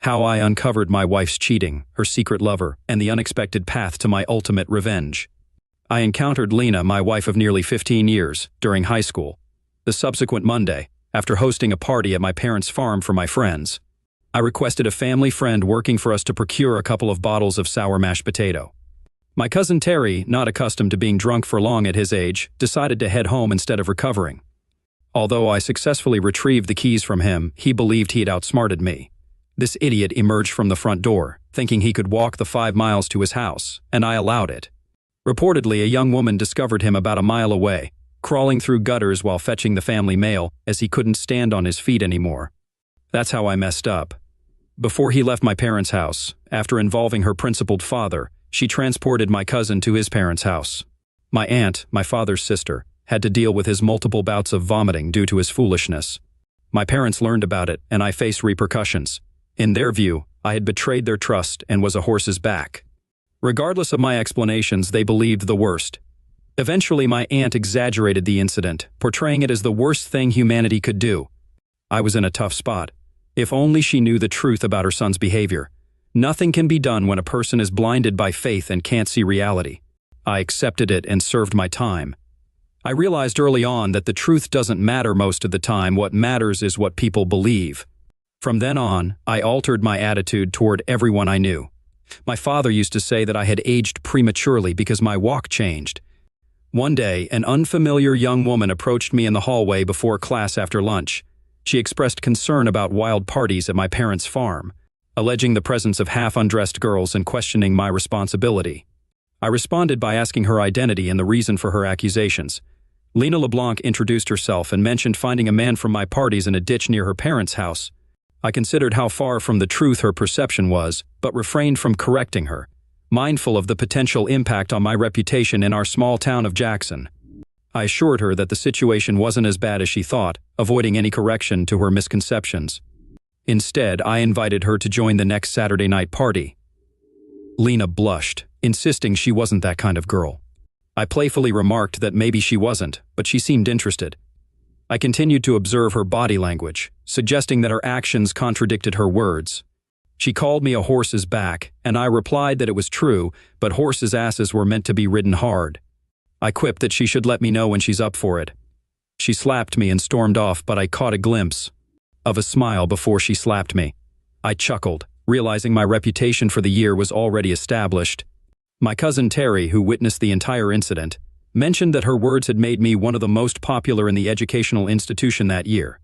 How I uncovered my wife's cheating, her secret lover, and the unexpected path to my ultimate revenge. I encountered Lena, my wife of nearly 15 years, during high school. The subsequent Monday, after hosting a party at my parents' farm for my friends, I requested a family friend working for us to procure a couple of bottles of sour mashed potato. My cousin Terry, not accustomed to being drunk for long at his age, decided to head home instead of recovering. Although I successfully retrieved the keys from him, he believed he had outsmarted me. This idiot emerged from the front door, thinking he could walk the 5 miles to his house, and I allowed it. Reportedly, a young woman discovered him about a mile away, crawling through gutters while fetching the family mail, as he couldn't stand on his feet anymore. That's how I messed up. Before he left my parents' house, after involving her principled father, she transported my cousin to his parents' house. My aunt, my father's sister, had to deal with his multiple bouts of vomiting due to his foolishness. My parents learned about it, and I faced repercussions. In their view, I had betrayed their trust and was a horse's back. Regardless of my explanations, they believed the worst. Eventually, my aunt exaggerated the incident, portraying it as the worst thing humanity could do. I was in a tough spot. If only she knew the truth about her son's behavior. Nothing can be done when a person is blinded by faith and can't see reality. I accepted it and served my time. I realized early on that the truth doesn't matter most of the time. What matters is what people believe. From then on, I altered my attitude toward everyone I knew. My father used to say that I had aged prematurely because my walk changed. One day, an unfamiliar young woman approached me in the hallway before class after lunch. She expressed concern about wild parties at my parents' farm, alleging the presence of half-undressed girls and questioning my responsibility. I responded by asking her identity and the reason for her accusations. Lena LeBlanc introduced herself and mentioned finding a man from my parties in a ditch near her parents' house. I considered how far from the truth her perception was, but refrained from correcting her, mindful of the potential impact on my reputation in our small town of Jackson. I assured her that the situation wasn't as bad as she thought, avoiding any correction to her misconceptions. Instead, I invited her to join the next Saturday night party. Lena blushed, insisting she wasn't that kind of girl. I playfully remarked that maybe she wasn't, but she seemed interested. I continued to observe her body language, suggesting that her actions contradicted her words. She called me a horse's back, and I replied that it was true, but horses' asses were meant to be ridden hard. I quipped that she should let me know when she's up for it. She slapped me and stormed off, but I caught a glimpse of a smile before she slapped me. I chuckled, realizing my reputation for the year was already established. My cousin Terry, who witnessed the entire incident, mentioned that her words had made me one of the most popular in the educational institution that year.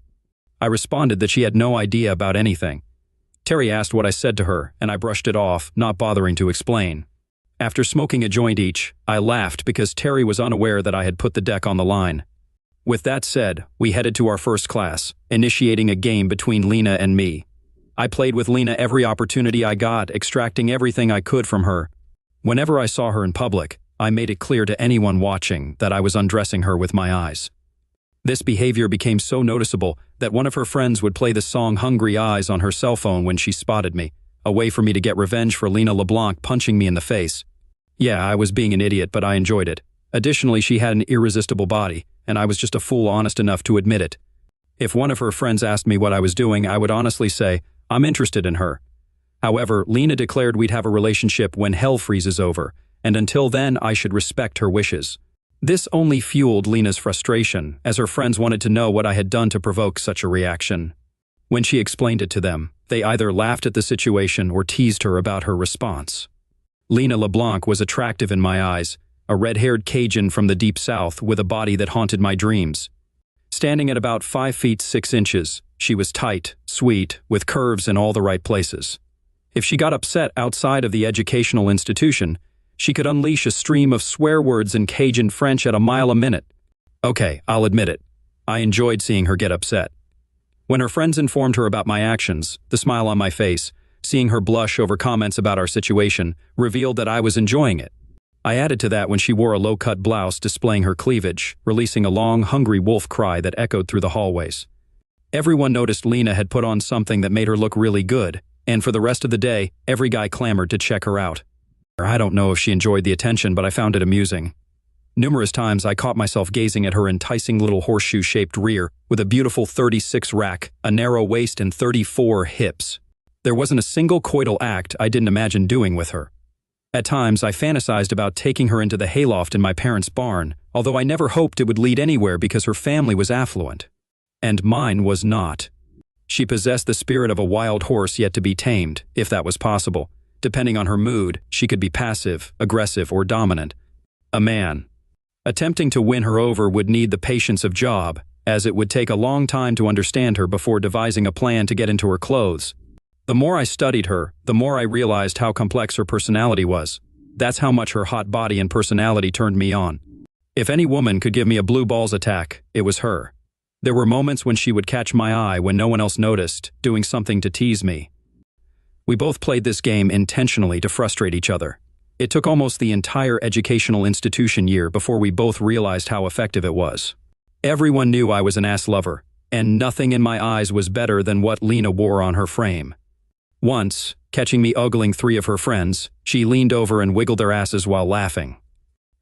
I responded that she had no idea about anything. Terry asked what I said to her, and I brushed it off, not bothering to explain. After smoking a joint each, I laughed because Terry was unaware that I had put the deck on the line. With that said, we headed to our first class, initiating a game between Lena and me. I played with Lena every opportunity I got, extracting everything I could from her. Whenever I saw her in public, I made it clear to anyone watching that I was undressing her with my eyes. This behavior became so noticeable that one of her friends would play the song Hungry Eyes on her cell phone when she spotted me, a way for me to get revenge for Lena LeBlanc punching me in the face. Yeah, I was being an idiot, but I enjoyed it. Additionally, she had an irresistible body, and I was just a fool honest enough to admit it. If one of her friends asked me what I was doing, I would honestly say, I'm interested in her. However, Lena declared we'd have a relationship when hell freezes over, and until then I should respect her wishes. This only fueled Lena's frustration, as her friends wanted to know what I had done to provoke such a reaction. When she explained it to them, they either laughed at the situation or teased her about her response. Lena LeBlanc was attractive in my eyes, a red-haired Cajun from the deep south with a body that haunted my dreams. Standing at about 5 feet 6 inches, she was tight, sweet, with curves in all the right places. If she got upset outside of the educational institution, she could unleash a stream of swear words in Cajun French at a mile a minute. Okay, I'll admit it. I enjoyed seeing her get upset. When her friends informed her about my actions, the smile on my face, seeing her blush over comments about our situation, revealed that I was enjoying it. I added to that when she wore a low-cut blouse displaying her cleavage, releasing a long, hungry wolf cry that echoed through the hallways. Everyone noticed Lena had put on something that made her look really good, and for the rest of the day, every guy clamored to check her out. I don't know if she enjoyed the attention, but I found it amusing. Numerous times I caught myself gazing at her enticing little horseshoe-shaped rear with a beautiful 36 rack, a narrow waist, and 34 hips. There wasn't a single coital act I didn't imagine doing with her. At times, I fantasized about taking her into the hayloft in my parents' barn, although I never hoped it would lead anywhere because her family was affluent. And mine was not. She possessed the spirit of a wild horse yet to be tamed, if that was possible. Depending on her mood, she could be passive, aggressive, or dominant. A man. Attempting to win her over would need the patience of Job, as it would take a long time to understand her before devising a plan to get into her clothes. The more I studied her, the more I realized how complex her personality was. That's how much her hot body and personality turned me on. If any woman could give me a blue balls attack, it was her. There were moments when she would catch my eye when no one else noticed, doing something to tease me. We both played this game intentionally to frustrate each other. It took almost the entire educational institution year before we both realized how effective it was. Everyone knew I was an ass lover, and nothing in my eyes was better than what Lena wore on her frame. Once, catching me ogling 3 of her friends, she leaned over and wiggled their asses while laughing.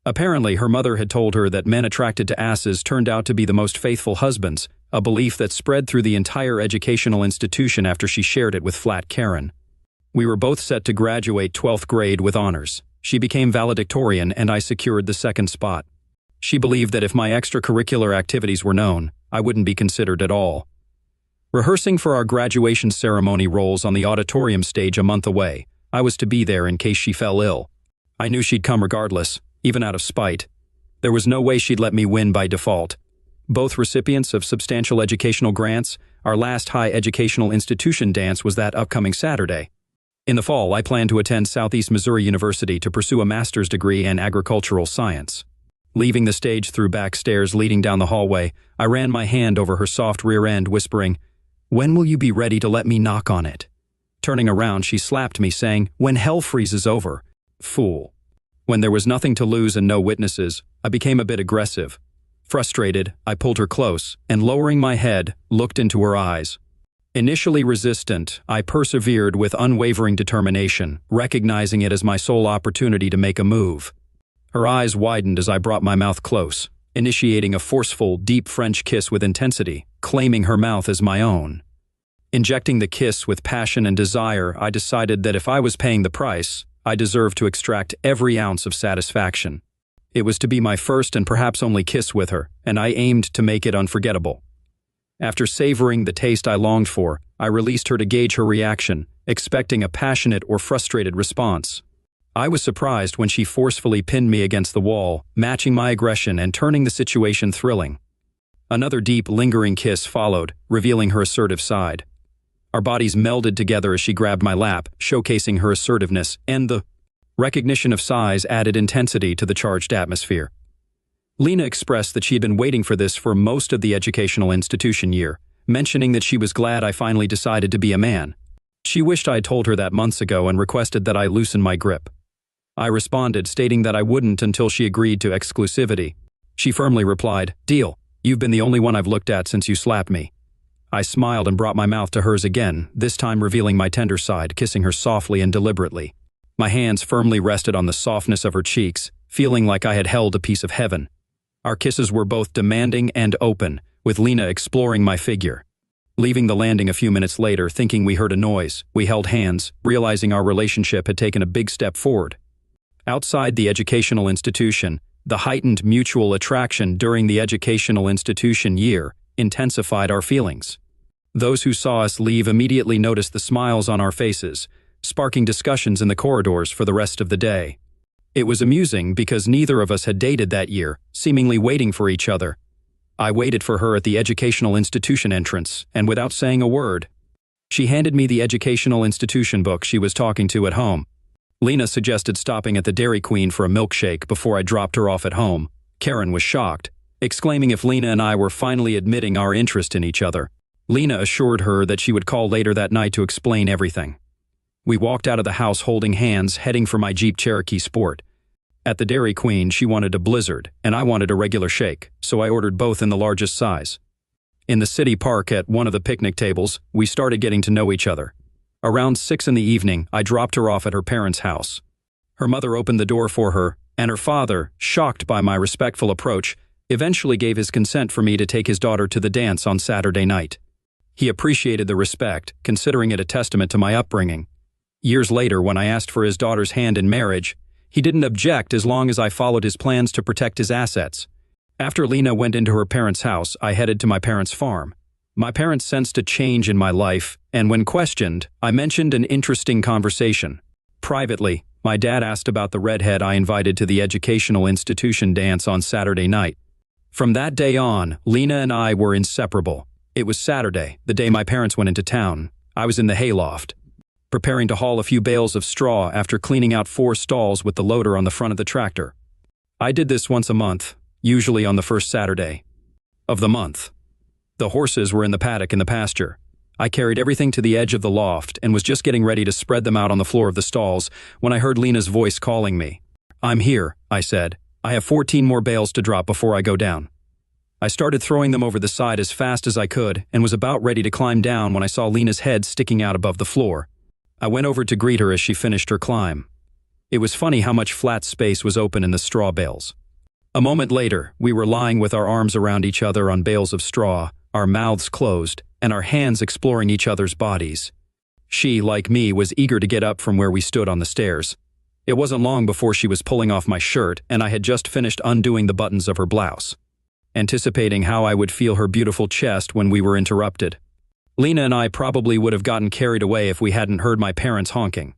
Apparently, her mother had told her that men attracted to asses turned out to be the most faithful husbands, a belief that spread through the entire educational institution after she shared it with Flat Karen. We were both set to graduate 12th grade with honors. She became valedictorian and I secured the second spot. She believed that if my extracurricular activities were known, I wouldn't be considered at all. Rehearsing for our graduation ceremony roles on the auditorium stage a month away, I was to be there in case she fell ill. I knew she'd come regardless, even out of spite. There was no way she'd let me win by default. Both recipients of substantial educational grants, our last high educational institution dance was that upcoming Saturday. In the fall, I planned to attend Southeast Missouri University to pursue a master's degree in agricultural science. Leaving the stage through back stairs leading down the hallway, I ran my hand over her soft rear end, whispering, "When will you be ready to let me knock on it?" Turning around, she slapped me, saying, "When hell freezes over." Fool. When there was nothing to lose and no witnesses, I became a bit aggressive. Frustrated, I pulled her close, and lowering my head, looked into her eyes. Initially resistant, I persevered with unwavering determination, recognizing it as my sole opportunity to make a move. Her eyes widened as I brought my mouth close, initiating a forceful, deep French kiss with intensity, claiming her mouth as my own. Injecting the kiss with passion and desire, I decided that if I was paying the price, I deserved to extract every ounce of satisfaction. It was to be my first and perhaps only kiss with her, and I aimed to make it unforgettable. After savoring the taste I longed for, I released her to gauge her reaction, expecting a passionate or frustrated response. I was surprised when she forcefully pinned me against the wall, matching my aggression and turning the situation thrilling. Another deep, lingering kiss followed, revealing her assertive side. Our bodies melded together as she grabbed my lap, showcasing her assertiveness, and the recognition of size added intensity to the charged atmosphere. Lena expressed that she had been waiting for this for most of the educational institution year, mentioning that she was glad I finally decided to be a man. She wished I had told her that months ago and requested that I loosen my grip. I responded, stating that I wouldn't until she agreed to exclusivity. She firmly replied, "Deal. You've been the only one I've looked at since you slapped me." I smiled and brought my mouth to hers again, this time revealing my tender side, kissing her softly and deliberately. My hands firmly rested on the softness of her cheeks, feeling like I had held a piece of heaven. Our kisses were both demanding and open, with Lena exploring my figure. Leaving the landing a few minutes later, thinking we heard a noise, we held hands, realizing our relationship had taken a big step forward. Outside the educational institution, the heightened mutual attraction during the educational institution year intensified our feelings. Those who saw us leave immediately noticed the smiles on our faces, sparking discussions in the corridors for the rest of the day. It was amusing because neither of us had dated that year, seemingly waiting for each other. I waited for her at the educational institution entrance, and without saying a word, she handed me the educational institution book she was talking to at home. Lena suggested stopping at the Dairy Queen for a milkshake before I dropped her off at home. Karen was shocked, exclaiming if Lena and I were finally admitting our interest in each other. Lena assured her that she would call later that night to explain everything. We walked out of the house holding hands, heading for my Jeep Cherokee Sport. At the Dairy Queen, she wanted a Blizzard, and I wanted a regular shake, so I ordered both in the largest size. In the city park at one of the picnic tables, we started getting to know each other. Around 6 in the evening, I dropped her off at her parents' house. Her mother opened the door for her, and her father, shocked by my respectful approach, eventually gave his consent for me to take his daughter to the dance on Saturday night. He appreciated the respect, considering it a testament to my upbringing. Years later, when I asked for his daughter's hand in marriage, he didn't object as long as I followed his plans to protect his assets. After Lena went into her parents' house, I headed to my parents' farm. My parents sensed a change in my life, and when questioned, I mentioned an interesting conversation. Privately, my dad asked about the redhead I invited to the educational institution dance on Saturday night. From that day on, Lena and I were inseparable. It was Saturday, the day my parents went into town. I was in the hayloft, preparing to haul a few bales of straw after cleaning out 4 stalls with the loader on the front of the tractor. I did this once a month, usually on the first Saturday of the month. The horses were in the paddock in the pasture. I carried everything to the edge of the loft and was just getting ready to spread them out on the floor of the stalls when I heard Lena's voice calling me. "I'm here," I said. "I have 14 more bales to drop before I go down." I started throwing them over the side as fast as I could and was about ready to climb down when I saw Lena's head sticking out above the floor. I went over to greet her as she finished her climb. It was funny how much flat space was open in the straw bales. A moment later, we were lying with our arms around each other on bales of straw, our mouths closed, and our hands exploring each other's bodies. She, like me, was eager to get up from where we stood on the stairs. It wasn't long before she was pulling off my shirt, and I had just finished undoing the buttons of her blouse, anticipating how I would feel her beautiful chest when we were interrupted. Lena and I probably would have gotten carried away if we hadn't heard my parents honking.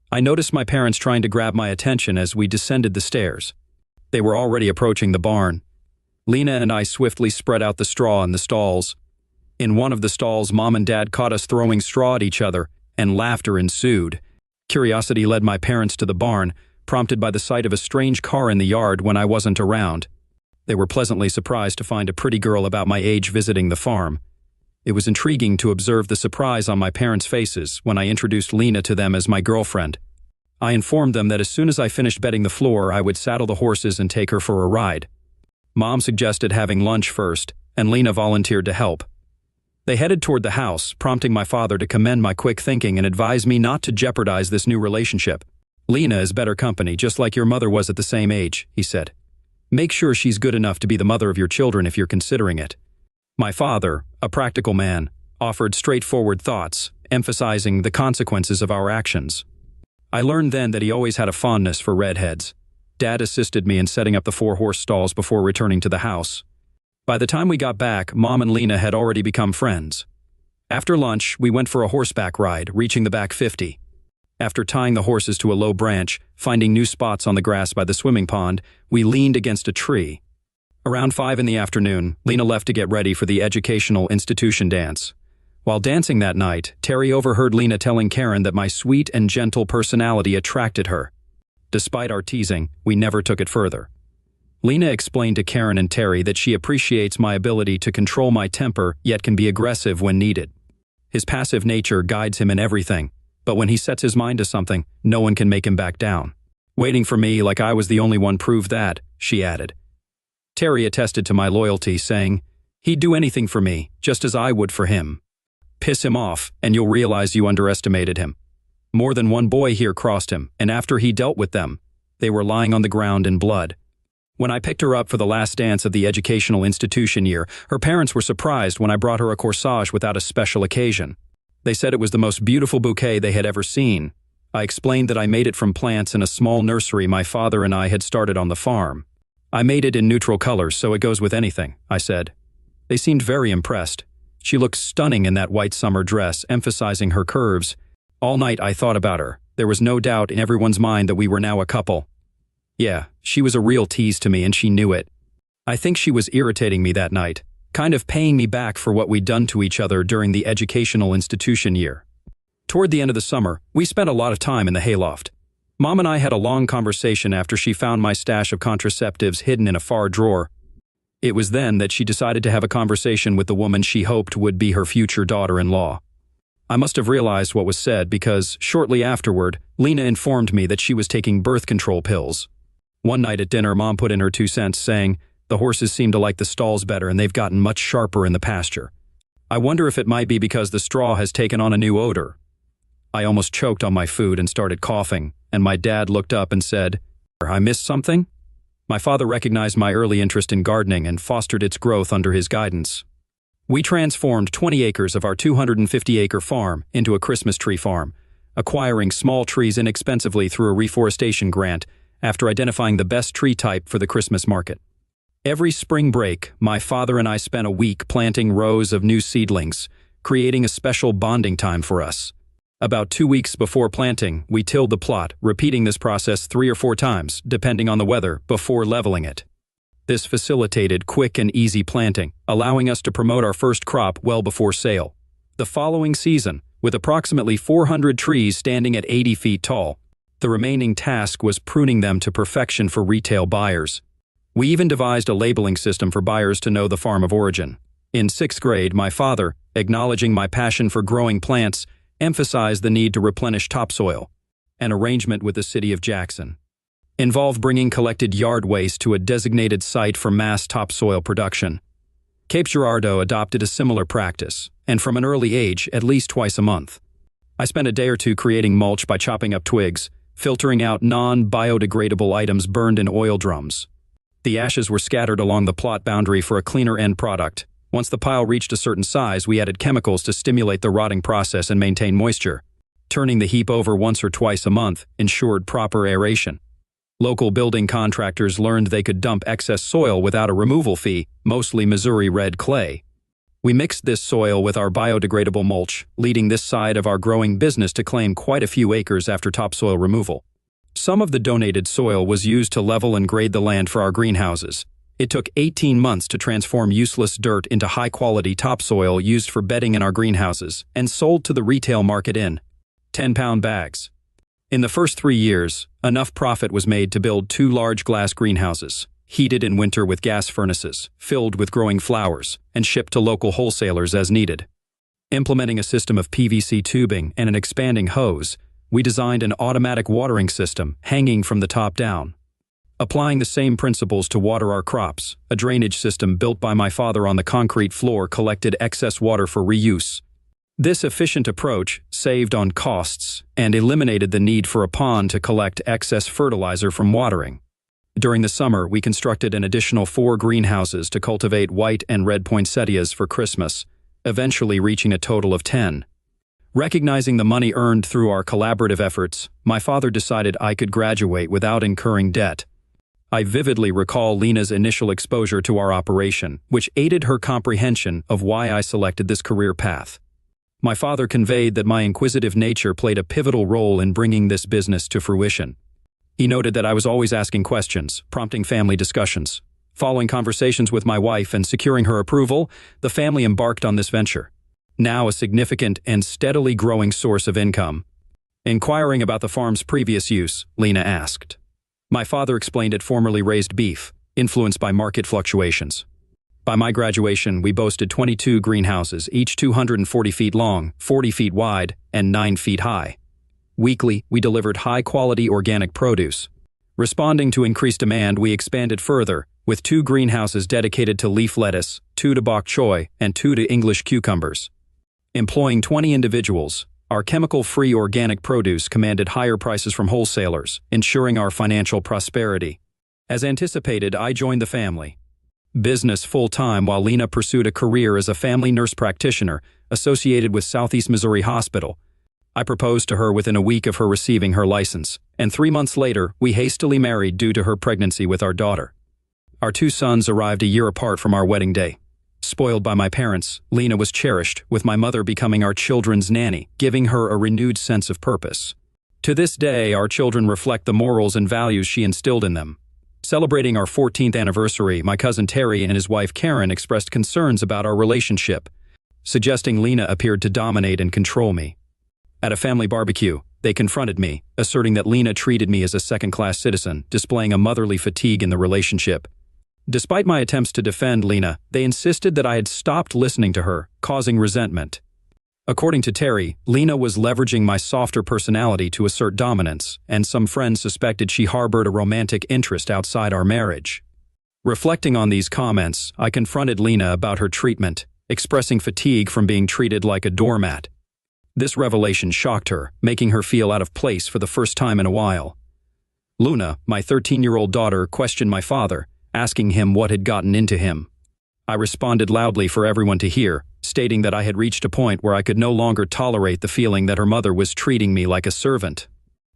I noticed my parents trying to grab my attention as we descended the stairs. They were already approaching the barn. Lena and I swiftly spread out the straw in the stalls. In one of the stalls, Mom and Dad caught us throwing straw at each other, and laughter ensued. Curiosity led my parents to the barn, prompted by the sight of a strange car in the yard when I wasn't around. They were pleasantly surprised to find a pretty girl about my age visiting the farm. It was intriguing to observe the surprise on my parents' faces when I introduced Lena to them as my girlfriend. I informed them that as soon as I finished bedding the floor, I would saddle the horses and take her for a ride. Mom suggested having lunch first, and Lena volunteered to help. They headed toward the house, prompting my father to commend my quick thinking and advise me not to jeopardize this new relationship. "Lena is better company, just like your mother was at the same age," he said. "Make sure she's good enough to be the mother of your children if you're considering it." My father, a practical man, offered straightforward thoughts, emphasizing the consequences of our actions. I learned then that he always had a fondness for redheads. Dad assisted me in setting up the 4 horse stalls before returning to the house. By the time we got back, Mom and Lena had already become friends. After lunch, we went for a horseback ride, reaching the back 50. After tying the horses to a low branch, finding new spots on the grass by the swimming pond, we leaned against a tree. Around 5 in the afternoon, Lena left to get ready for the educational institution dance. While dancing that night, Terry overheard Lena telling Karen that my sweet and gentle personality attracted her. Despite our teasing, we never took it further. Lena explained to Karen and Terry that she appreciates my ability to control my temper, yet can be aggressive when needed. His passive nature guides him in everything, but when he sets his mind to something, no one can make him back down. "Waiting for me like I was the only one proved that," she added. Terry attested to my loyalty, saying, "He'd do anything for me, just as I would for him. Piss him off, and you'll realize you underestimated him." More than one boy here crossed him, and after he dealt with them, they were lying on the ground in blood. When I picked her up for the last dance of the educational institution year, her parents were surprised when I brought her a corsage without a special occasion. They said it was the most beautiful bouquet they had ever seen. I explained that I made it from plants in a small nursery my father and I had started on the farm. "I made it in neutral colors, so it goes with anything," I said. They seemed very impressed. She looked stunning in that white summer dress, emphasizing her curves. All night I thought about her. There was no doubt in everyone's mind that we were now a couple. Yeah, she was a real tease to me, and she knew it. I think she was irritating me that night, kind of paying me back for what we'd done to each other during the educational institution year. Toward the end of the summer, we spent a lot of time in the hayloft. Mom and I had a long conversation after she found my stash of contraceptives hidden in a far drawer. It was then that she decided to have a conversation with the woman she hoped would be her future daughter-in-law. I must have realized what was said because, shortly afterward, Lena informed me that she was taking birth control pills. One night at dinner, Mom put in her 2 cents, saying, "The horses seem to like the stalls better and they've gotten much sharper in the pasture. I wonder if it might be because the straw has taken on a new odor." I almost choked on my food and started coughing, and my dad looked up and said, "I missed something?" My father recognized my early interest in gardening and fostered its growth under his guidance. We transformed 20 acres of our 250-acre farm into a Christmas tree farm, acquiring small trees inexpensively through a reforestation grant after identifying the best tree type for the Christmas market. Every spring break, my father and I spent a week planting rows of new seedlings, creating a special bonding time for us. About 2 weeks before planting, we tilled the plot, repeating this process 3 or 4 times, depending on the weather, before leveling it. This facilitated quick and easy planting, allowing us to promote our first crop well before sale. The following season, with approximately 400 trees standing at 80 feet tall, the remaining task was pruning them to perfection for retail buyers. We even devised a labeling system for buyers to know the farm of origin. In 6th grade, my father, acknowledging my passion for growing plants, emphasized the need to replenish topsoil. An arrangement with the city of Jackson involved bringing collected yard waste to a designated site for mass topsoil production. Cape Girardeau adopted a similar practice, and from an early age, at least twice a month. I spent a day or two creating mulch by chopping up twigs, filtering out non-biodegradable items burned in oil drums. The ashes were scattered along the plot boundary for a cleaner end product. Once the pile reached a certain size, we added chemicals to stimulate the rotting process and maintain moisture. Turning the heap over once or twice a month ensured proper aeration. Local building contractors learned they could dump excess soil without a removal fee, mostly Missouri red clay. We mixed this soil with our biodegradable mulch, leading this side of our growing business to claim quite a few acres after topsoil removal. Some of the donated soil was used to level and grade the land for our greenhouses. It took 18 months to transform useless dirt into high-quality topsoil used for bedding in our greenhouses and sold to the retail market in 10-pound bags. In the first 3 years, enough profit was made to build 2 large glass greenhouses, heated in winter with gas furnaces, filled with growing flowers, and shipped to local wholesalers as needed. Implementing a system of PVC tubing and an expanding hose, we designed an automatic watering system hanging from the top down. Applying the same principles to water our crops, a drainage system built by my father on the concrete floor collected excess water for reuse. This efficient approach saved on costs and eliminated the need for a pond to collect excess fertilizer from watering. During the summer, we constructed an additional 4 greenhouses to cultivate white and red poinsettias for Christmas, eventually reaching a total of 10. Recognizing the money earned through our collaborative efforts, my father decided I could graduate without incurring debt. I vividly recall Lena's initial exposure to our operation, which aided her comprehension of why I selected this career path. My father conveyed that my inquisitive nature played a pivotal role in bringing this business to fruition. He noted that I was always asking questions, prompting family discussions. Following conversations with my wife and securing her approval, the family embarked on this venture, now a significant and steadily growing source of income. Inquiring about the farm's previous use, Lena asked. My father explained it formerly raised beef, influenced by market fluctuations. By my graduation, we boasted 22 greenhouses, each 240 feet long, 40 feet wide, and 9 feet high. Weekly, we delivered high-quality organic produce. Responding to increased demand, we expanded further, with 2 greenhouses dedicated to leaf lettuce, 2 to bok choy, and 2 to English cucumbers. Employing 20 individuals, our chemical-free organic produce commanded higher prices from wholesalers, ensuring our financial prosperity. As anticipated, I joined the family business full-time while Lena pursued a career as a family nurse practitioner associated with Southeast Missouri Hospital. I proposed to her within a week of her receiving her license, and 3 months later, we hastily married due to her pregnancy with our daughter. Our 2 sons arrived a year apart from our wedding day. Spoiled by my parents, Lena was cherished, with my mother becoming our children's nanny, giving her a renewed sense of purpose. To this day, our children reflect the morals and values she instilled in them. Celebrating our 14th anniversary, my cousin Terry and his wife Karen expressed concerns about our relationship, suggesting Lena appeared to dominate and control me. At a family barbecue, they confronted me, asserting that Lena treated me as a second-class citizen, displaying a motherly fatigue in the relationship. Despite my attempts to defend Lena, they insisted that I had stopped listening to her, causing resentment. According to Terry, Lena was leveraging my softer personality to assert dominance, and some friends suspected she harbored a romantic interest outside our marriage. Reflecting on these comments, I confronted Lena about her treatment, expressing fatigue from being treated like a doormat. This revelation shocked her, making her feel out of place for the first time in a while. Luna, my 13-year-old daughter, questioned my father, asking him what had gotten into him. I responded loudly for everyone to hear, stating that I had reached a point where I could no longer tolerate the feeling that her mother was treating me like a servant.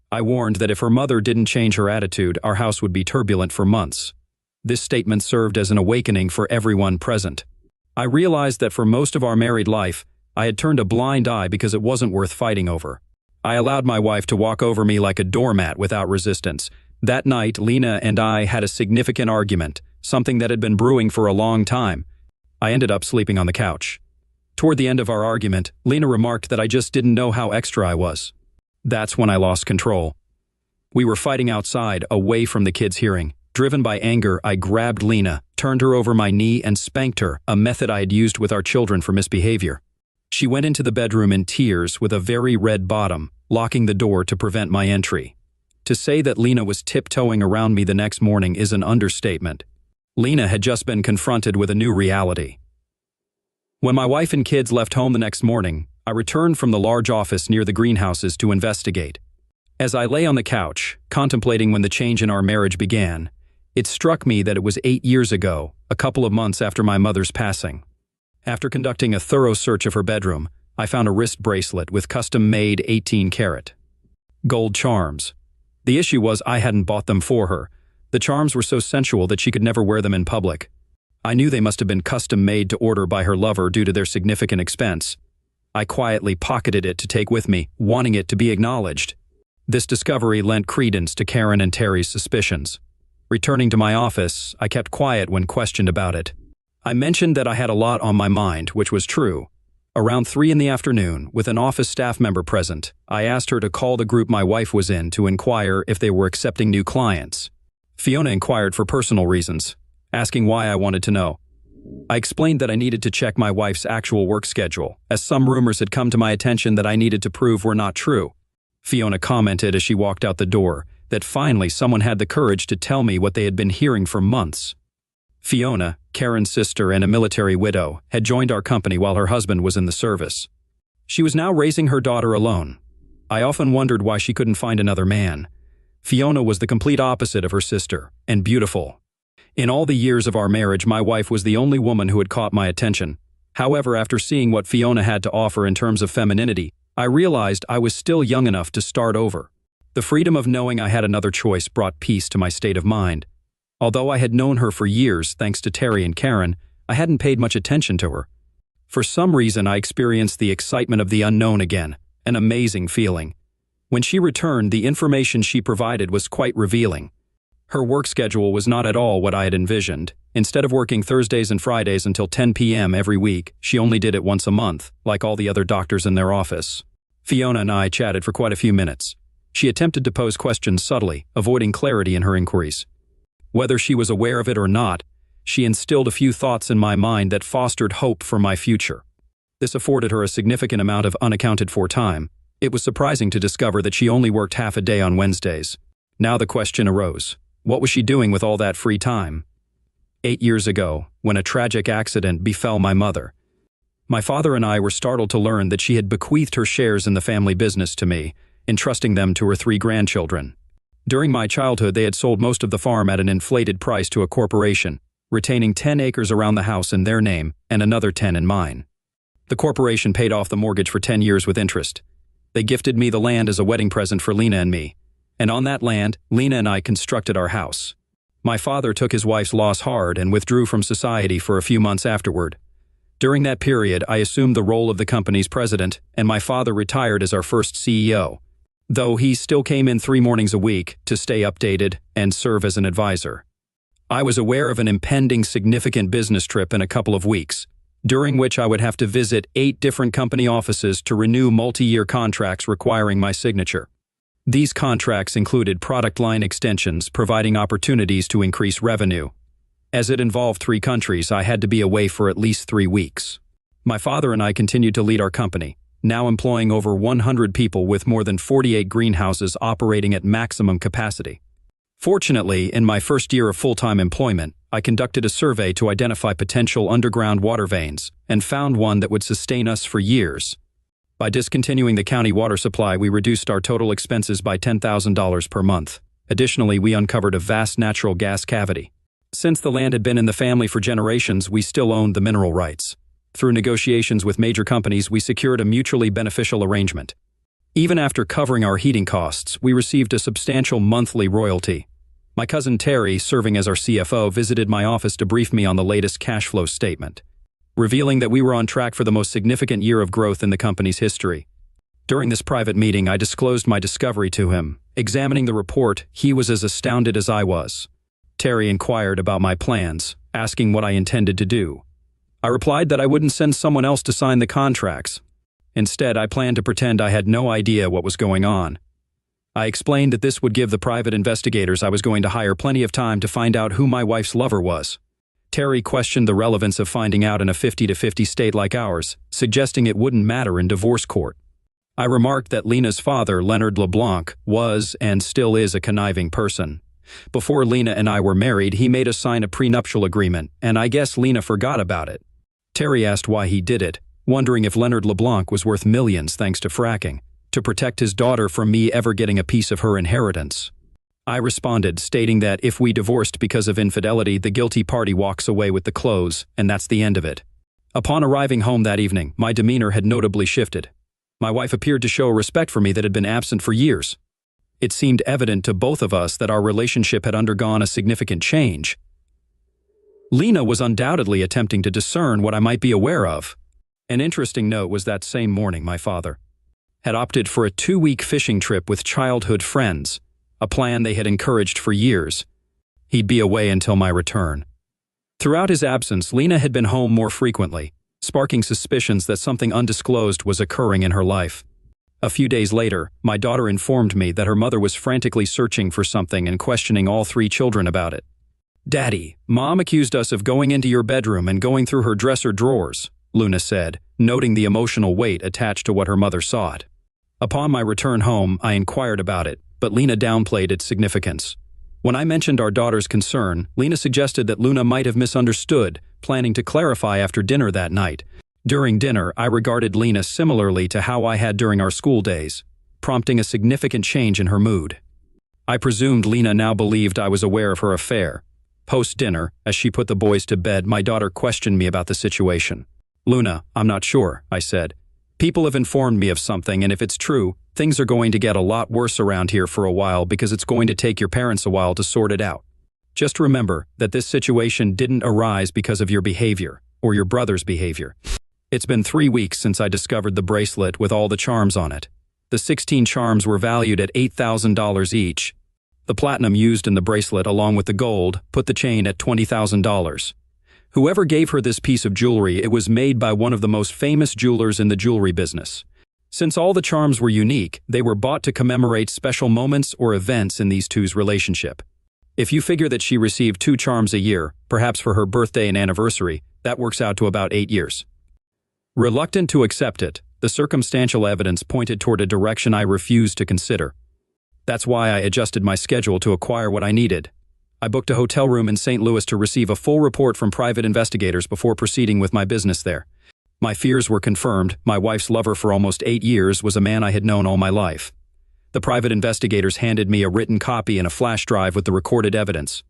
I warned that if her mother didn't change her attitude, our house would be turbulent for months. This statement served as an awakening for everyone present. I realized that for most of our married life, I had turned a blind eye because it wasn't worth fighting over. I allowed my wife to walk over me like a doormat without resistance. That night, Lena and I had a significant argument, something that had been brewing for a long time. I ended up sleeping on the couch. Toward the end of our argument, Lena remarked that I just didn't know how extra I was. That's when I lost control. We were fighting outside, away from the kids' hearing. Driven by anger, I grabbed Lena, turned her over my knee, and spanked her, a method I had used with our children for misbehavior. She went into the bedroom in tears with a very red bottom, locking the door to prevent my entry. To say that Lena was tiptoeing around me the next morning is an understatement. Lena had just been confronted with a new reality. When my wife and kids left home the next morning, I returned from the large office near the greenhouses to investigate. As I lay on the couch, contemplating when the change in our marriage began, it struck me that it was 8 years ago, a couple of months after my mother's passing. After conducting a thorough search of her bedroom, I found a wrist bracelet with custom-made 18-karat gold charms. The issue was I hadn't bought them for her. The charms were so sensual that she could never wear them in public. I knew they must have been custom-made to order by her lover due to their significant expense. I quietly pocketed it to take with me, wanting it to be acknowledged. This discovery lent credence to Karen and Terry's suspicions. Returning to my office, I kept quiet when questioned about it. I mentioned that I had a lot on my mind, which was true. Around 3 p.m, with an office staff member present, I asked her to call the group my wife was in to inquire if they were accepting new clients. Fiona inquired for personal reasons, asking why I wanted to know. I explained that I needed to check my wife's actual work schedule, as some rumors had come to my attention that I needed to prove were not true. Fiona commented as she walked out the door that finally someone had the courage to tell me what they had been hearing for months. Fiona, Karen's sister and a military widow, had joined our company while her husband was in the service. She was now raising her daughter alone. I often wondered why she couldn't find another man. Fiona was the complete opposite of her sister, and beautiful. In all the years of our marriage, my wife was the only woman who had caught my attention. However, after seeing what Fiona had to offer in terms of femininity, I realized I was still young enough to start over. The freedom of knowing I had another choice brought peace to my state of mind. Although I had known her for years thanks to Terry and Karen, I hadn't paid much attention to her. For some reason, I experienced the excitement of the unknown again, an amazing feeling. When she returned, the information she provided was quite revealing. Her work schedule was not at all what I had envisioned. Instead of working Thursdays and Fridays until 10 p.m. every week, she only did it once a month, like all the other doctors in their office. Fiona and I chatted for quite a few minutes. She attempted to pose questions subtly, avoiding clarity in her inquiries. Whether she was aware of it or not, she instilled a few thoughts in my mind that fostered hope for my future. This afforded her a significant amount of unaccounted-for time. It was surprising to discover that she only worked half a day on Wednesdays. Now the question arose, what was she doing with all that free time? 8 years ago, when a tragic accident befell my mother, my father and I were startled to learn that she had bequeathed her shares in the family business to me, entrusting them to her 3 grandchildren. During my childhood, they had sold most of the farm at an inflated price to a corporation, retaining 10 acres around the house in their name and another 10 in mine. The corporation paid off the mortgage for 10 years with interest. They gifted me the land as a wedding present for Lena and me, and on that land, Lena and I constructed our house. My father took his wife's loss hard and withdrew from society for a few months afterward. During that period, I assumed the role of the company's president, and my father retired as our first CEO, though he still came in 3 mornings a week to stay updated and serve as an advisor. I was aware of an impending significant business trip in a couple of weeks, during which I would have to visit 8 different company offices to renew multi-year contracts requiring my signature. These contracts included product line extensions, providing opportunities to increase revenue. As it involved 3 countries, I had to be away for at least 3 weeks. My father and I continued to lead our company, now employing over 100 people with more than 48 greenhouses operating at maximum capacity. Fortunately, in my first year of full-time employment, I conducted a survey to identify potential underground water veins and found one that would sustain us for years. By discontinuing the county water supply, we reduced our total expenses by $10,000 per month. Additionally, we uncovered a vast natural gas cavity. Since the land had been in the family for generations, we still owned the mineral rights. Through negotiations with major companies, we secured a mutually beneficial arrangement. Even after covering our heating costs, we received a substantial monthly royalty. My cousin Terry, serving as our CFO, visited my office to brief me on the latest cash flow statement, revealing that we were on track for the most significant year of growth in the company's history. During this private meeting, I disclosed my discovery to him. Examining the report, he was as astounded as I was. Terry inquired about my plans, asking what I intended to do. I replied that I wouldn't send someone else to sign the contracts. Instead, I planned to pretend I had no idea what was going on. I explained that this would give the private investigators I was going to hire plenty of time to find out who my wife's lover was. Terry questioned the relevance of finding out in a 50-50 state like ours, suggesting it wouldn't matter in divorce court. I remarked that Lena's father, Leonard LeBlanc, was and still is a conniving person. Before Lena and I were married, he made us sign a prenuptial agreement, and I guess Lena forgot about it. Terry asked why he did it, wondering if Leonard LeBlanc was worth millions thanks to fracking, to protect his daughter from me ever getting a piece of her inheritance. I responded, stating that if we divorced because of infidelity, the guilty party walks away with the clothes, and that's the end of it. Upon arriving home that evening, my demeanor had notably shifted. My wife appeared to show a respect for me that had been absent for years. It seemed evident to both of us that our relationship had undergone a significant change. Lena was undoubtedly attempting to discern what I might be aware of. An interesting note was that same morning my father had opted for a 2-week fishing trip with childhood friends, a plan they had encouraged for years. He'd be away until my return. Throughout his absence, Lena had been home more frequently, sparking suspicions that something undisclosed was occurring in her life. A few days later, my daughter informed me that her mother was frantically searching for something and questioning all 3 children about it. "Daddy, Mom accused us of going into your bedroom and going through her dresser drawers," Luna said, noting the emotional weight attached to what her mother sought. Upon my return home, I inquired about it, but Lena downplayed its significance. When I mentioned our daughter's concern, Lena suggested that Luna might have misunderstood, planning to clarify after dinner that night. During dinner, I regarded Lena similarly to how I had during our school days, prompting a significant change in her mood. I presumed Lena now believed I was aware of her affair. Post-dinner, as she put the boys to bed, my daughter questioned me about the situation. "Luna, I'm not sure," I said. "People have informed me of something, and if it's true, things are going to get a lot worse around here for a while because it's going to take your parents a while to sort it out. Just remember that this situation didn't arise because of your behavior, or your brother's behavior. It's been 3 weeks since I discovered the bracelet with all the charms on it. The 16 charms were valued at $8,000 each. The platinum used in the bracelet, along with the gold, put the chain at $20,000. Whoever gave her this piece of jewelry, it was made by one of the most famous jewelers in the jewelry business. Since all the charms were unique, they were bought to commemorate special moments or events in these two's relationship. If you figure that she received 2 charms a year, perhaps for her birthday and anniversary, that works out to about 8 years. Reluctant to accept it, the circumstantial evidence pointed toward a direction I refused to consider. That's why I adjusted my schedule to acquire what I needed. I booked a hotel room in St. Louis to receive a full report from private investigators before proceeding with my business there. My fears were confirmed. My wife's lover for almost 8 years was a man I had known all my life. The private investigators handed me a written copy and a flash drive with the recorded evidence.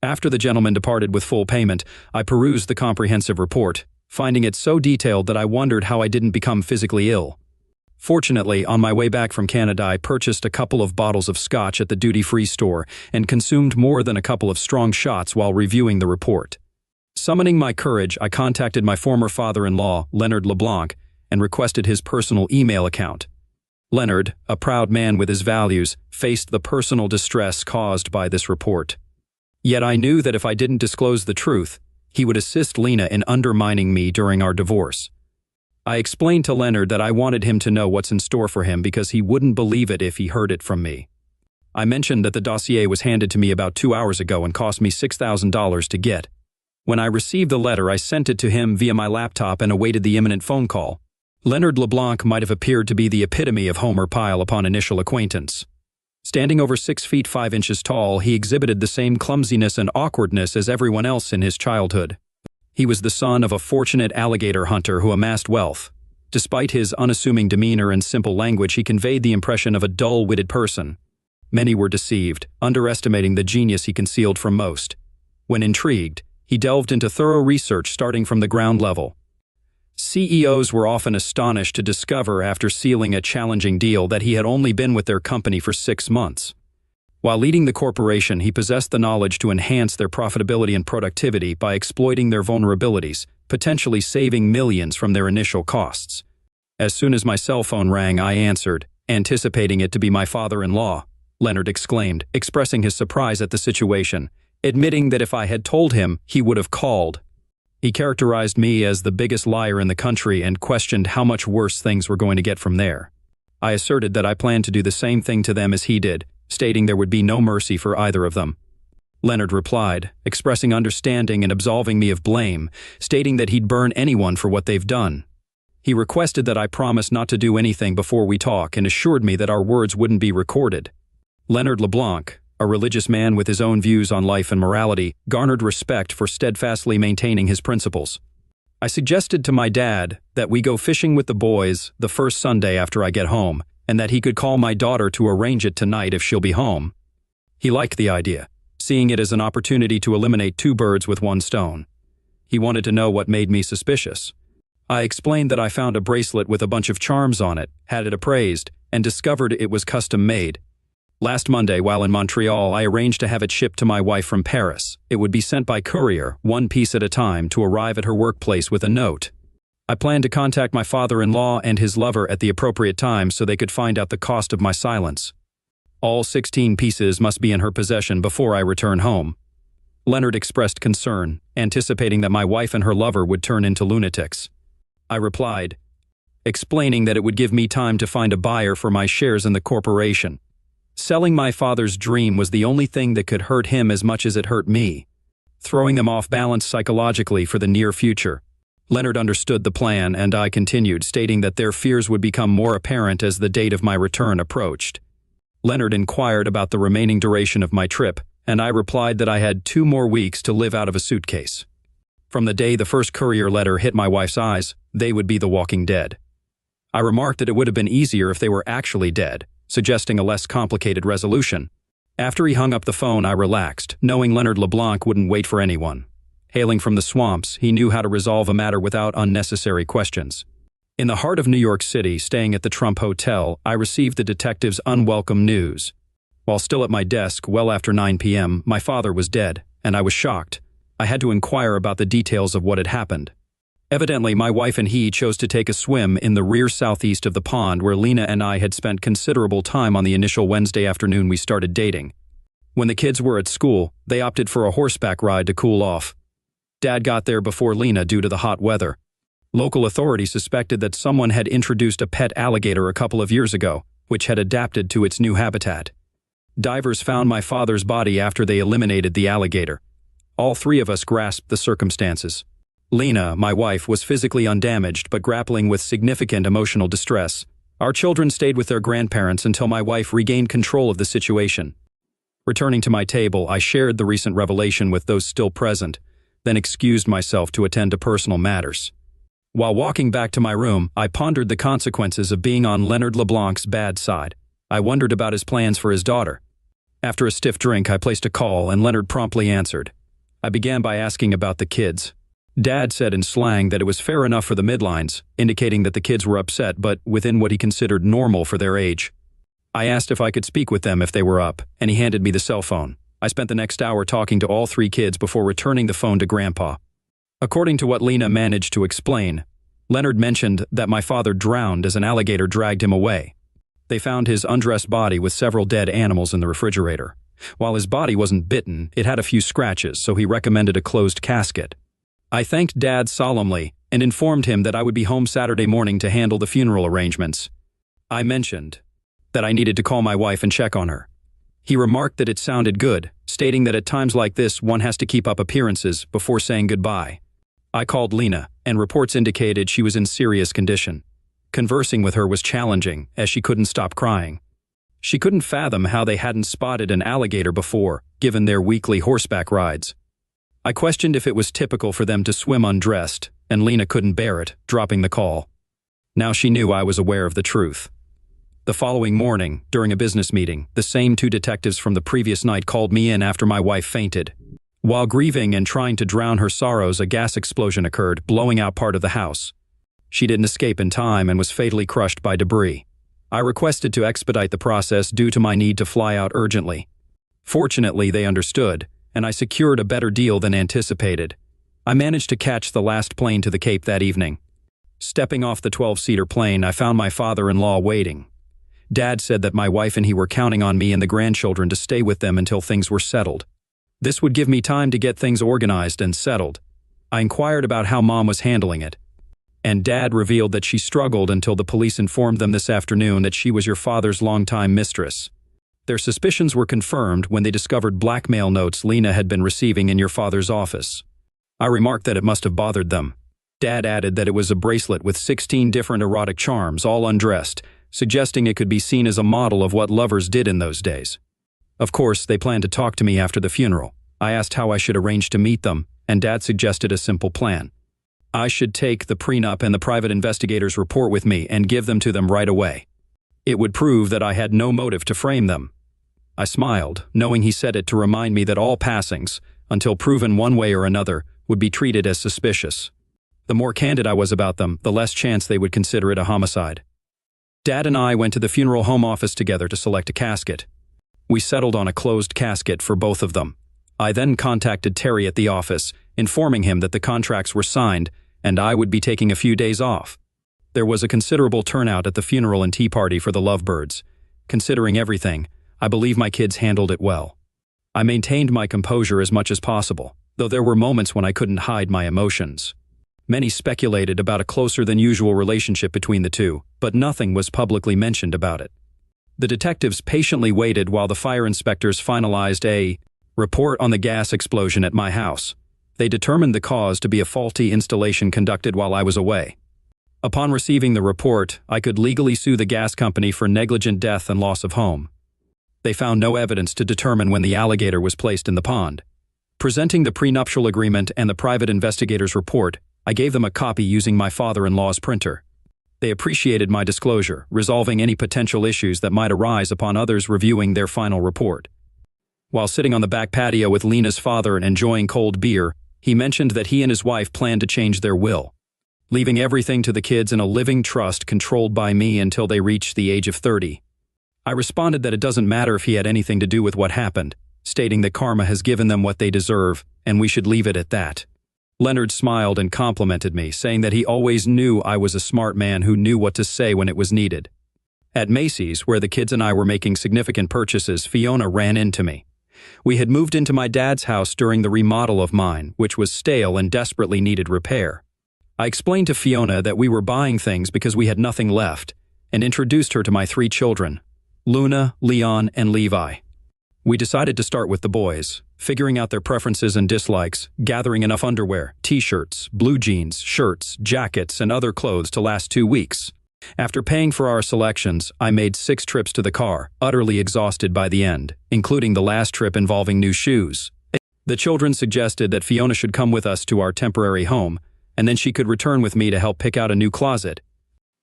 After the gentleman departed with full payment, I perused the comprehensive report, finding it so detailed that I wondered how I didn't become physically ill. Fortunately, on my way back from Canada, I purchased a couple of bottles of scotch at the duty-free store and consumed more than a couple of strong shots while reviewing the report. Summoning my courage, I contacted my former father-in-law, Leonard LeBlanc, and requested his personal email account. Leonard, a proud man with his values, faced the personal distress caused by this report. Yet I knew that if I didn't disclose the truth, he would assist Lena in undermining me during our divorce. I explained to Leonard that I wanted him to know what's in store for him because he wouldn't believe it if he heard it from me. I mentioned that the dossier was handed to me about 2 hours ago and cost me $6,000 to get. When I received the letter, I sent it to him via my laptop and awaited the imminent phone call. Leonard LeBlanc might have appeared to be the epitome of Homer Pyle upon initial acquaintance. Standing over 6 feet 5 inches tall, he exhibited the same clumsiness and awkwardness as everyone else in his childhood. He was the son of a fortunate alligator hunter who amassed wealth. Despite his unassuming demeanor and simple language, he conveyed the impression of a dull-witted person. Many were deceived, underestimating the genius he concealed from most. When intrigued, he delved into thorough research starting from the ground level. CEOs were often astonished to discover after sealing a challenging deal that he had only been with their company for 6 months. While leading the corporation, he possessed the knowledge to enhance their profitability and productivity by exploiting their vulnerabilities, potentially saving millions from their initial costs. As soon as my cell phone rang, I answered, anticipating it to be my father-in-law, Leonard exclaimed, expressing his surprise at the situation, admitting that if I had told him, he would have called. He characterized me as the biggest liar in the country and questioned how much worse things were going to get from there. I asserted that I planned to do the same thing to them as he did, stating there would be no mercy for either of them. Leonard replied, expressing understanding and absolving me of blame, stating that he'd burn anyone for what they've done. He requested that I promise not to do anything before we talk and assured me that our words wouldn't be recorded. Leonard LeBlanc, a religious man with his own views on life and morality, garnered respect for steadfastly maintaining his principles. I suggested to my dad that we go fishing with the boys the first Sunday after I get home, and that he could call my daughter to arrange it tonight if she'll be home. He liked the idea, seeing it as an opportunity to eliminate 2 birds with 1 stone. He wanted to know what made me suspicious. I explained that I found a bracelet with a bunch of charms on it, had it appraised, and discovered it was custom-made. Last Monday, while in Montreal, I arranged to have it shipped to my wife from Paris. It would be sent by courier, 1 piece at a time, to arrive at her workplace with a note. I planned to contact my father-in-law and his lover at the appropriate time so they could find out the cost of my silence. All 16 pieces must be in her possession before I return home. Leonard expressed concern, anticipating that my wife and her lover would turn into lunatics. I replied, explaining that it would give me time to find a buyer for my shares in the corporation. Selling my father's dream was the only thing that could hurt him as much as it hurt me, throwing them off balance psychologically for the near future. Leonard understood the plan, and I continued, stating that their fears would become more apparent as the date of my return approached. Leonard inquired about the remaining duration of my trip, and I replied that I had 2 more weeks to live out of a suitcase. From the day the first courier letter hit my wife's eyes, they would be the walking dead. I remarked that it would have been easier if they were actually dead, suggesting a less complicated resolution. After he hung up the phone, I relaxed, knowing Leonard LeBlanc wouldn't wait for anyone. Hailing from the swamps, he knew how to resolve a matter without unnecessary questions. In the heart of New York City, staying at the Trump Hotel, I received the detective's unwelcome news. While still at my desk, well after 9 p.m., my father was dead, and I was shocked. I had to inquire about the details of what had happened. Evidently, my wife and he chose to take a swim in the rear southeast of the pond where Lena and I had spent considerable time on the initial Wednesday afternoon we started dating. When the kids were at school, they opted for a horseback ride to cool off. Dad got there before Lena due to the hot weather. Local authorities suspected that someone had introduced a pet alligator a couple of years ago, which had adapted to its new habitat. Divers found my father's body after they eliminated the alligator. All 3 of us grasped the circumstances. Lena, my wife, was physically undamaged but grappling with significant emotional distress. Our children stayed with their grandparents until my wife regained control of the situation. Returning to my table, I shared the recent revelation with those still present, then excused myself to attend to personal matters. While walking back to my room, I pondered the consequences of being on Leonard LeBlanc's bad side. I wondered about his plans for his daughter. After a stiff drink, I placed a call and Leonard promptly answered. I began by asking about the kids. Dad said in slang that it was fair enough for the midlines, indicating that the kids were upset but within what he considered normal for their age. I asked if I could speak with them if they were up, and he handed me the cell phone. I spent the next hour talking to all 3 kids before returning the phone to Grandpa. According to what Lena managed to explain, Leonard mentioned that my father drowned as an alligator dragged him away. They found his undressed body with several dead animals in the refrigerator. While his body wasn't bitten, it had a few scratches, so he recommended a closed casket. I thanked Dad solemnly and informed him that I would be home Saturday morning to handle the funeral arrangements. I mentioned that I needed to call my wife and check on her. He remarked that it sounded good, stating that at times like this one has to keep up appearances before saying goodbye. I called Lena, and reports indicated she was in serious condition. Conversing with her was challenging, as she couldn't stop crying. She couldn't fathom how they hadn't spotted an alligator before, given their weekly horseback rides. I questioned if it was typical for them to swim undressed, and Lena couldn't bear it, dropping the call. Now she knew I was aware of the truth. The following morning, during a business meeting, the same 2 detectives from the previous night called me in after my wife fainted. While grieving and trying to drown her sorrows, a gas explosion occurred, blowing out part of the house. She didn't escape in time and was fatally crushed by debris. I requested to expedite the process due to my need to fly out urgently. Fortunately, they understood, and I secured a better deal than anticipated. I managed to catch the last plane to the Cape that evening. Stepping off the 12-seater plane, I found my father-in-law waiting. Dad said that my wife and he were counting on me and the grandchildren to stay with them until things were settled. This would give me time to get things organized and settled. I inquired about how Mom was handling it, and Dad revealed that she struggled until the police informed them this afternoon that she was your father's longtime mistress. Their suspicions were confirmed when they discovered blackmail notes Lena had been receiving in your father's office. I remarked that it must have bothered them. Dad added that it was a bracelet with 16 different erotic charms, all undressed, suggesting it could be seen as a model of what lovers did in those days. Of course, they planned to talk to me after the funeral. I asked how I should arrange to meet them, and Dad suggested a simple plan. I should take the prenup and the private investigator's report with me and give them to them right away. It would prove that I had no motive to frame them. I smiled, knowing he said it to remind me that all passings, until proven one way or another, would be treated as suspicious. The more candid I was about them, the less chance they would consider it a homicide. Dad and I went to the funeral home office together to select a casket. We settled on a closed casket for both of them. I then contacted Terry at the office, informing him that the contracts were signed and I would be taking a few days off. There was a considerable turnout at the funeral and tea party for the lovebirds. Considering everything, I believe my kids handled it well. I maintained my composure as much as possible, though there were moments when I couldn't hide my emotions. Many speculated about a closer-than-usual relationship between the two, but nothing was publicly mentioned about it. The detectives patiently waited while the fire inspectors finalized a report on the gas explosion at my house. They determined the cause to be a faulty installation conducted while I was away. Upon receiving the report, I could legally sue the gas company for negligent death and loss of home. They found no evidence to determine when the alligator was placed in the pond. Presenting the prenuptial agreement and the private investigator's report, I gave them a copy using my father-in-law's printer. They appreciated my disclosure, resolving any potential issues that might arise upon others reviewing their final report. While sitting on the back patio with Lena's father and enjoying cold beer, he mentioned that he and his wife planned to change their will, leaving everything to the kids in a living trust controlled by me until they reached the age of 30. I responded that it doesn't matter if he had anything to do with what happened, stating that karma has given them what they deserve, and we should leave it at that. Leonard smiled and complimented me, saying that he always knew I was a smart man who knew what to say when it was needed. At Macy's, where the kids and I were making significant purchases, Fiona ran into me. We had moved into my dad's house during the remodel of mine, which was stale and desperately needed repair. I explained to Fiona that we were buying things because we had nothing left, and introduced her to my 3 children, Luna, Leon, and Levi. We decided to start with the boys, figuring out their preferences and dislikes, gathering enough underwear, t-shirts, blue jeans, shirts, jackets, and other clothes to last 2 weeks. After paying for our selections, I made 6 trips to the car, utterly exhausted by the end, including the last trip involving new shoes. The children suggested that Fiona should come with us to our temporary home, and then she could return with me to help pick out a new closet.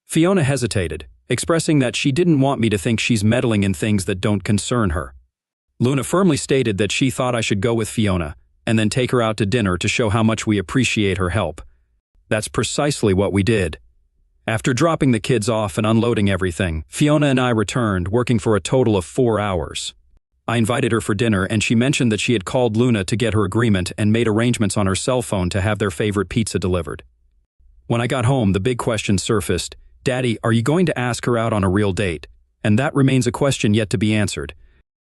Fiona hesitated, expressing that she didn't want me to think she's meddling in things that don't concern her. Luna firmly stated that she thought I should go with Fiona, and then take her out to dinner to show how much we appreciate her help. That's precisely what we did. After dropping the kids off and unloading everything, Fiona and I returned, working for a total of 4 hours. I invited her for dinner, and she mentioned that she had called Luna to get her agreement and made arrangements on her cell phone to have their favorite pizza delivered. When I got home, the big question surfaced. Daddy, are you going to ask her out on a real date? And that remains a question yet to be answered.